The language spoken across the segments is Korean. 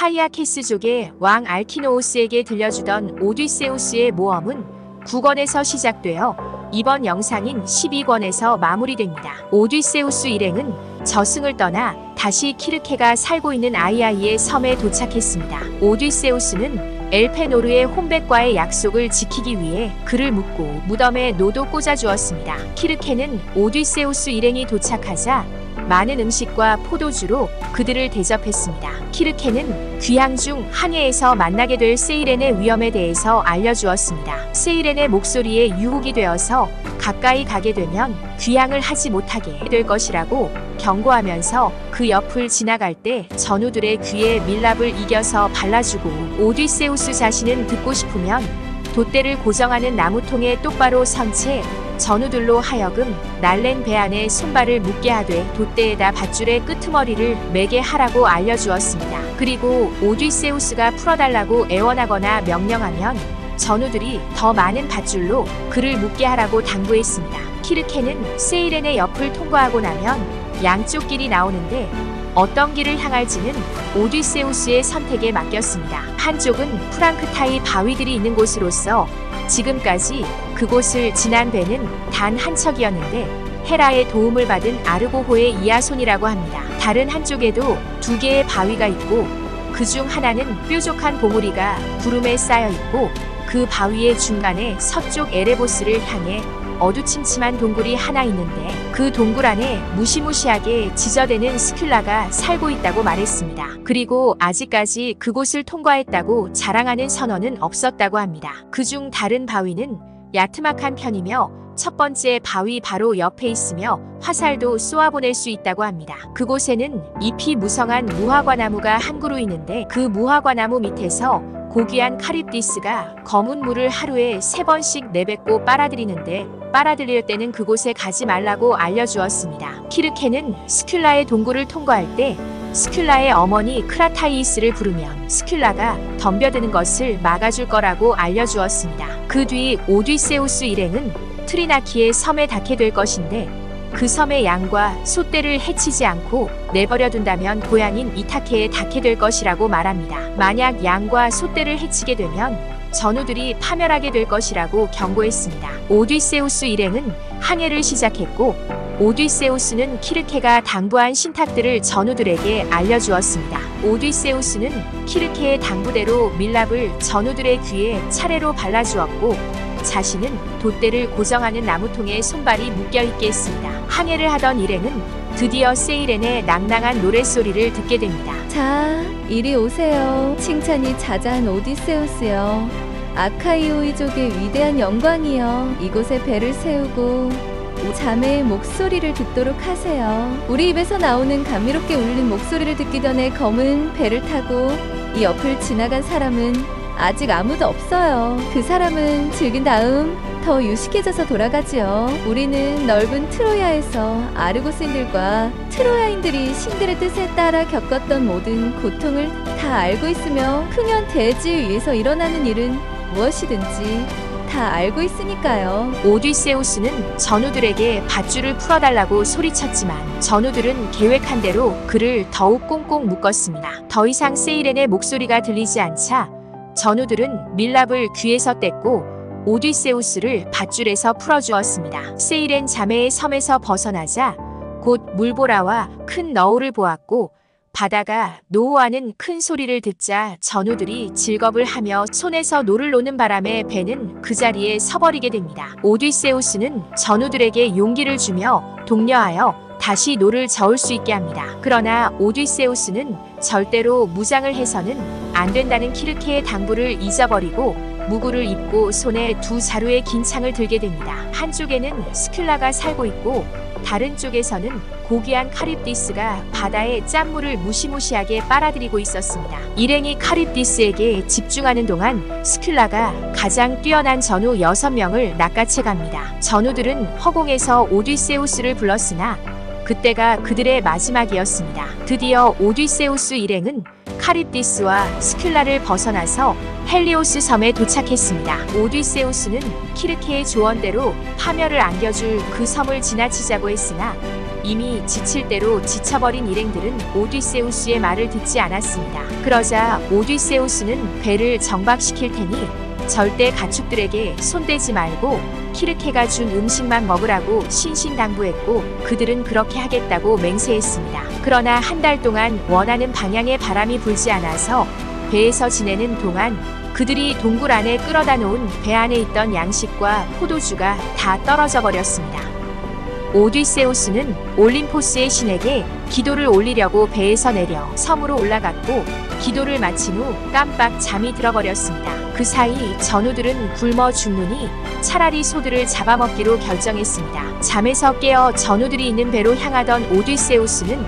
하이아케스족의 왕 알키노오스에게 들려주던 오디세우스의 모험은 9권에서 시작되어 이번 영상인 12권에서 마무리됩니다. 오디세우스 일행은 저승을 떠나 다시 키르케가 살고 있는 아이아이의 섬에 도착했습니다. 오디세우스는 엘페노르의 혼백과의 약속을 지키기 위해 그를 묶고 무덤에 노도 꽂아주었습니다. 키르케는 오디세우스 일행이 도착하자 많은 음식과 포도주로 그들을 대접했습니다. 키르케는 귀향 중 항해에서 만나게 될 세이렌의 위험에 대해서 알려주었습니다. 세이렌의 목소리에 유혹이 되어서 가까이 가게 되면 귀향을 하지 못하게 될 것이라고 경고하면서 그 옆을 지나갈 때 전우들의 귀에 밀랍을 이겨서 발라주고, 오디세우스 자신은 듣고 싶으면 돛대를 고정하는 나무통에 똑바로 선 채 전우들로 하여금 날랜 배 안에 손발을 묶게 하되 돛대에다 밧줄의 끄트머리를 매게 하라고 알려주었습니다. 그리고 오디세우스가 풀어달라고 애원하거나 명령하면 전우들이 더 많은 밧줄로 그를 묶게 하라고 당부했습니다. 키르케는 세이렌의 옆을 통과하고 나면 양쪽 길이 나오는데 어떤 길을 향할지는 오디세우스의 선택에 맡겼습니다. 한쪽은 프랑크타이 바위들이 있는 곳으로서 지금까지 그곳을 지난 배는 단 한 척이었는데 헤라의 도움을 받은 아르고호의 이아손이라고 합니다. 다른 한쪽에도 2개의 바위가 있고 그 중 하나는 뾰족한 봉우리가 구름에 쌓여 있고 그 바위의 중간에 서쪽 에레보스를 향해 어두침침한 동굴이 하나 있는데 그 동굴 안에 무시무시하게 지저대는 스큘라가 살고 있다고 말했습니다. 그리고 아직까지 그곳을 통과했다고 자랑하는 선원은 없었다고 합니다. 그중 다른 바위는 야트막한 편이며 첫 번째 바위 바로 옆에 있으며 화살도 쏘아보낼 수 있다고 합니다. 그곳에는 잎이 무성한 무화과나무가 한 그루 있는데 그 무화과나무 밑에서 고귀한 카립디스가 검은 물을 하루에 3번씩 내뱉고 빨아들이는데 빨아들일 때는 그곳에 가지 말라고 알려주었습니다. 키르케는 스큘라의 동굴을 통과할 때 스큘라의 어머니 크라타이스를 부르면 스큘라가 덤벼드는 것을 막아줄 거라고 알려주었습니다. 그 뒤 오디세우스 일행은 트리나키의 섬에 닿게 될 것인데 그 섬의 양과 소떼를 해치지 않고 내버려둔다면 고향인 이타케에 닿게 될 것이라고 말합니다. 만약 양과 소떼를 해치게 되면 전우들이 파멸하게 될 것이라고 경고했습니다. 오디세우스 일행은 항해를 시작했고 오디세우스는 키르케가 당부한 신탁들을 전우들에게 알려주었습니다. 오디세우스는 키르케의 당부대로 밀랍을 전우들의 귀에 차례로 발라주었고 자신은 돛대를 고정하는 나무통에 손발이 묶여있게 했습니다. 항해를 하던 일행은 드디어 세이렌의 낭낭한 노랫소리를 듣게 됩니다. 자, 이리 오세요. 칭찬이 자자한 오디세우스여. 아카이오이족의 위대한 영광이여. 이곳에 배를 세우고 자매의 목소리를 듣도록 하세요. 우리 입에서 나오는 감미롭게 울리는 목소리를 듣기 전에 검은 배를 타고 이 옆을 지나간 사람은 아직 아무도 없어요. 그 사람은 즐긴 다음 더 유식해져서 돌아가지요. 우리는 넓은 트로야에서 아르고스인들과 트로야인들이 신들의 뜻에 따라 겪었던 모든 고통을 다 알고 있으며 풍년 대지 위에서 일어나는 일은 무엇이든지 다 알고 있으니까요. 오디세우스는 전우들에게 밧줄을 풀어달라고 소리쳤지만 전우들은 계획한 대로 그를 더욱 꽁꽁 묶었습니다. 더 이상 세이렌의 목소리가 들리지 않자 전우들은 밀랍을 귀에서 뗐고 오디세우스를 밧줄에서 풀어주었습니다. 세이렌 자매의 섬에서 벗어나자 곧 물보라와 큰 너울을 보았고 바다가 노호하는 큰 소리를 듣자 전우들이 즐겁을 하며 손에서 노를 노는 바람에 배는 그 자리에 서버리게 됩니다. 오디세우스는 전우들에게 용기를 주며 독려하여 다시 노를 저을 수 있게 합니다. 그러나 오디세우스는 절대로 무장을 해서는 안 된다는 키르케의 당부를 잊어버리고 무구를 입고 손에 2 자루의 긴 창을 들게 됩니다. 한쪽에는 스큘라가 살고 있고 다른 쪽에서는 고귀한 카립디스가 바다의 짠물을 무시무시하게 빨아들이고 있었습니다. 일행이 카립디스에게 집중하는 동안 스큘라가 가장 뛰어난 전우 6명을 낚아채 갑니다. 전우들은 허공에서 오디세우스를 불렀으나 그때가 그들의 마지막이었습니다. 드디어 오디세우스 일행은 카립디스와 스큘라를 벗어나서 헬리오스 섬에 도착했습니다. 오디세우스는 키르케의 조언대로 파멸을 안겨줄 그 섬을 지나치자고 했으나 이미 지칠 대로 지쳐버린 일행들은 오디세우스의 말을 듣지 않았습니다. 그러자 오디세우스는 배를 정박시킬 테니 절대 가축들에게 손대지 말고 키르케가 준 음식만 먹으라고 신신당부했고 그들은 그렇게 하겠다고 맹세했습니다. 그러나 한 달 동안 원하는 방향의 바람이 불지 않아서 배에서 지내는 동안 그들이 동굴 안에 끌어다 놓은 배 안에 있던 양식과 포도주가 다 떨어져 버렸습니다. 오디세우스는 올림포스의 신에게 기도를 올리려고 배에서 내려 섬으로 올라갔고 기도를 마친 후 깜빡 잠이 들어버렸습니다. 그 사이 전우들은 굶어 죽느니 차라리 소들을 잡아먹기로 결정했습니다. 잠에서 깨어 전우들이 있는 배로 향하던 오디세우스는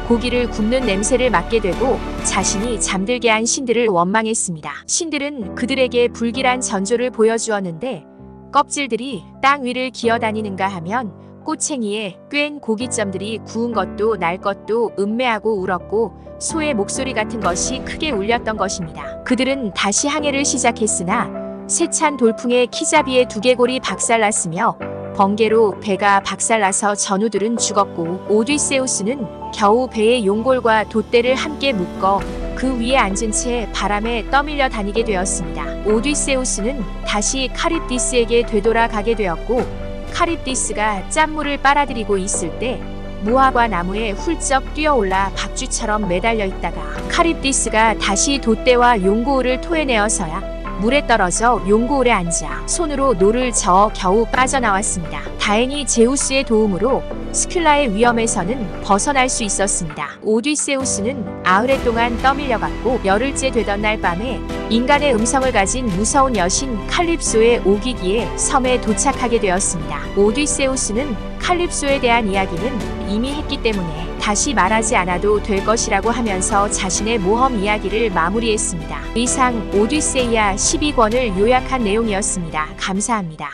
고기를 굽는 냄새를 맡게 되고 자신이 잠들게 한 신들을 원망했습니다. 신들은 그들에게 불길한 전조를 보여주었는데 껍질들이 땅 위를 기어다니는가 하면 꼬챙이에 꿰인 고깃점들이 구운 것도 날 것도 음매하고 울었고 소의 목소리 같은 것이 크게 울렸던 것입니다. 그들은 다시 항해를 시작했으나 세찬 돌풍에 키자비의 두개골이 박살났으며 번개로 배가 박살나서 전우들은 죽었고 오디세우스는 겨우 배의 용골과 돛대를 함께 묶어 그 위에 앉은 채 바람에 떠밀려 다니게 되었습니다. 오디세우스는 다시 카립디스에게 되돌아가게 되었고 카립디스가 짠물을 빨아들이고 있을 때 무화과 나무에 훌쩍 뛰어올라 박쥐처럼 매달려 있다가 카립디스가 다시 돛대와 용고울을 토해내어서야 물에 떨어져 용고울에 앉아 손으로 노를 저어 겨우 빠져나왔습니다. 다행히 제우스의 도움으로 스큘라의 위험에서는 벗어날 수 있었습니다. 오디세우스는 아흘에 동안 떠밀려갔고 열흘째 되던 날 밤에 인간의 음성을 가진 무서운 여신 칼립소의 오기기에 섬에 도착하게 되었습니다. 오디세우스는 칼립소에 대한 이야기는 이미 했기 때문에 다시 말하지 않아도 될 것이라고 하면서 자신의 모험 이야기를 마무리했습니다. 이상 오디세이아 12권을 요약한 내용이었습니다. 감사합니다.